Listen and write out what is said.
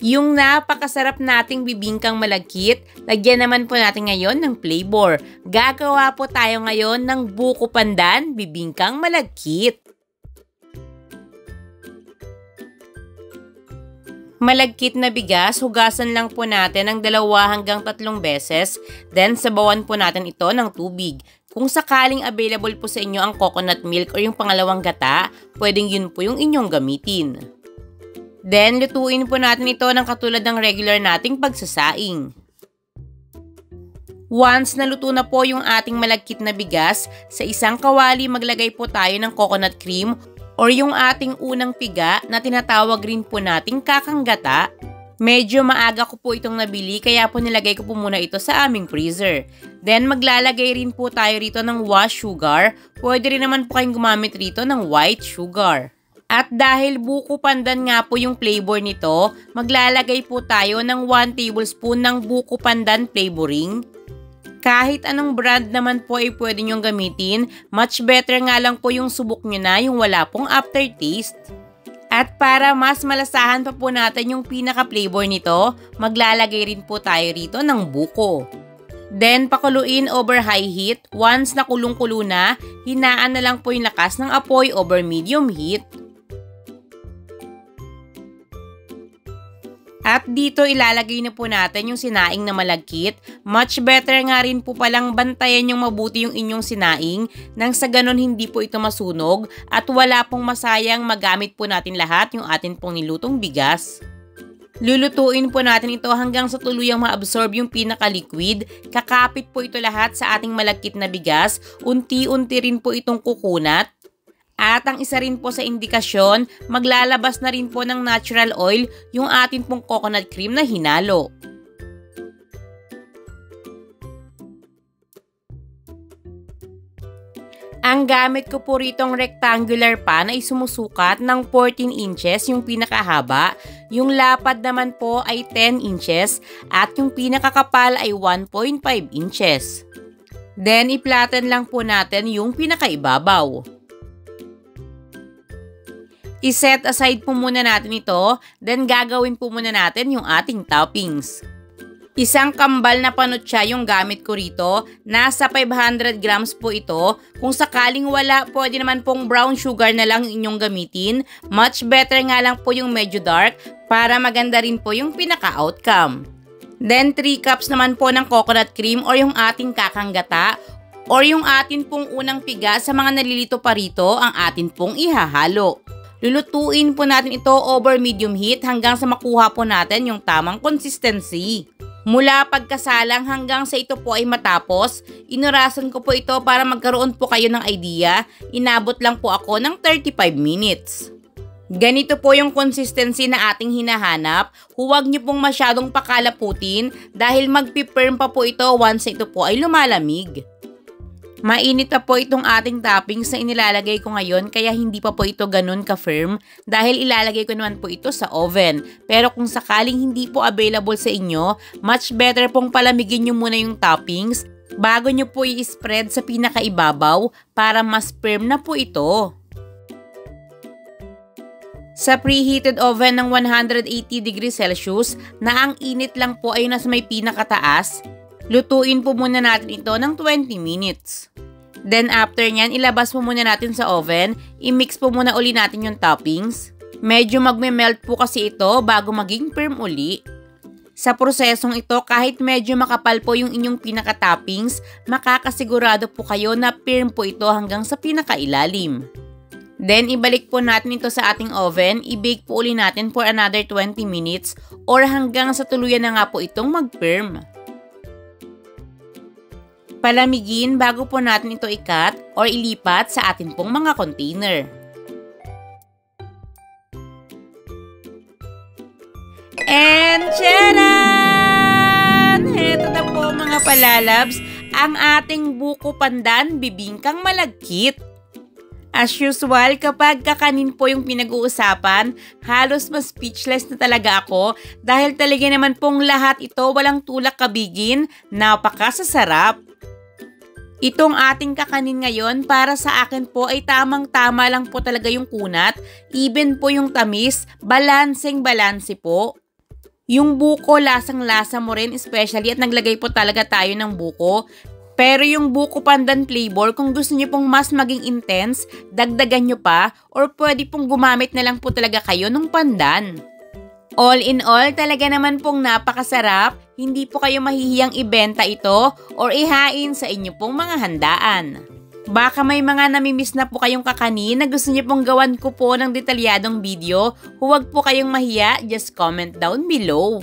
Yung napakasarap nating bibingkang malagkit, lagyan naman po natin ngayon ng flavor. Gagawa po tayo ngayon ng buko pandan bibingkang malagkit. Malagkit na bigas, hugasan lang po natin ng 2 hanggang 3 beses. Then, sabawan po natin ito ng tubig. Kung sakaling available po sa inyo ang coconut milk o yung pangalawang gata, pwedeng yun po yung inyong gamitin. Then, lutuin po natin ito ng katulad ng regular nating pagsasaing. Once naluto na po yung ating malagkit na bigas, sa isang kawali maglagay po tayo ng coconut cream or yung ating unang piga na tinatawag rin po nating kakanggata. Medyo maaga ko po itong nabili kaya po nilagay ko po muna ito sa aming freezer. Then maglalagay rin po tayo rito ng washed sugar. Pwede rin naman po kayong gumamit rito ng white sugar. At dahil buko pandan nga po yung flavor nito, maglalagay po tayo ng 1 tablespoon ng buko pandan flavoring. Kahit anong brand naman po ay pwede nyong gamitin, much better nga lang po yung subok nyo na yung wala pong aftertaste. At para mas malasahan pa po natin yung pinaka-flavor nito, maglalagay rin po tayo rito ng buko. Then pakuluin over high heat. Once na kulong-kulo na, hinaan na lang po yung lakas ng apoy over medium heat. At dito ilalagay na po natin yung sinaing na malagkit. Much better nga rin po palang bantayan yung mabuti yung inyong sinaing nang sa ganon hindi po ito masunog at wala pong masayang magamit po natin lahat yung atin pong nilutong bigas. Lulutuin po natin ito hanggang sa tuluyang ma-absorb yung pinaka-liquid. Kakapit po ito lahat sa ating malagkit na bigas. Unti-unti rin po itong kukunat. At ang isa rin po sa indikasyon, maglalabas na rin po ng natural oil yung atin pong coconut cream na hinalo. Ang gamit ko po ritong rectangular pan ay sumusukat ng 14 inches yung pinakahaba, yung lapad naman po ay 10 inches at yung pinakakapal ay 1.5 inches. Then i-flatten lang po natin yung pinakaibabaw. I-set aside po muna natin ito, then gagawin po muna natin yung ating toppings. Isang kambal na panutsa yung gamit ko rito, nasa 500 grams po ito. Kung sakaling wala, pwede naman pong brown sugar na lang inyong gamitin. Much better nga lang po yung medyo dark para maganda rin po yung pinaka-outcome. Then 3 cups naman po ng coconut cream or yung ating kakanggata or yung atin pong unang piga sa mga nalilito pa rito ang atin pong ihahalo. Lulutuin po natin ito over medium heat hanggang sa makuha po natin yung tamang consistency. Mula pagkasalang hanggang sa ito po ay matapos, inurasan ko po ito para magkaroon po kayo ng idea. Inabot lang po ako ng 35 minutes. Ganito po yung consistency na ating hinahanap. Huwag niyo pong masyadong pakalaputin dahil magpipirm pa po ito once ito po ay lumalamig. Mainit na po itong ating toppings na inilalagay ko ngayon kaya hindi pa po ito ganun ka-firm dahil ilalagay ko naman po ito sa oven. Pero kung sakaling hindi po available sa inyo, much better pong palamigin nyo muna yung toppings bago nyo po i-spread sa pinakaibabaw para mas firm na po ito. Sa preheated oven ng 180 degrees Celsius na ang init lang po ay nasa may pinakataas, lutuin po muna natin ito ng 20 minutes. Then after nyan, ilabas po muna natin sa oven. I-mix po muna uli natin yung toppings. Medyo magme-melt po kasi ito bago maging firm uli. Sa prosesong ito, kahit medyo makapal po yung inyong pinaka-toppings, makakasigurado po kayo na firm po ito hanggang sa pinakailalim. Then ibalik po natin ito sa ating oven. I-bake po uli natin for another 20 minutes or hanggang sa tuluyan na nga po itong mag-firm. Palamigin bago po natin ito i-cut or ilipat sa atin pong mga container. And tcharan! Heto na po mga palalabs, ang ating buko pandan bibingkang malagkit. As usual, kapag kakanin po yung pinag-uusapan, halos mas speechless na talaga ako dahil talaga naman pong lahat ito walang tulak kabigin, napakasasarap. Itong ating kakanin ngayon para sa akin po ay tamang-tama lang po talaga yung kunat, even po yung tamis, balanseng-balanse po. Yung buko, lasang-lasa mo rin especially at naglagay po talaga tayo ng buko. Pero yung buko pandan flavor, kung gusto niyo pong mas maging intense, dagdagan nyo pa or pwede pong gumamit na lang po talaga kayo ng pandan. All in all, talaga naman pong napakasarap. Hindi po kayo mahihiyang ibenta ito or ihain sa inyo pong mga handaan. Baka may mga namimiss na po kayong kakanin na gusto niyo pong gawan ko po ng detalyadong video, huwag po kayong mahiya, just comment down below.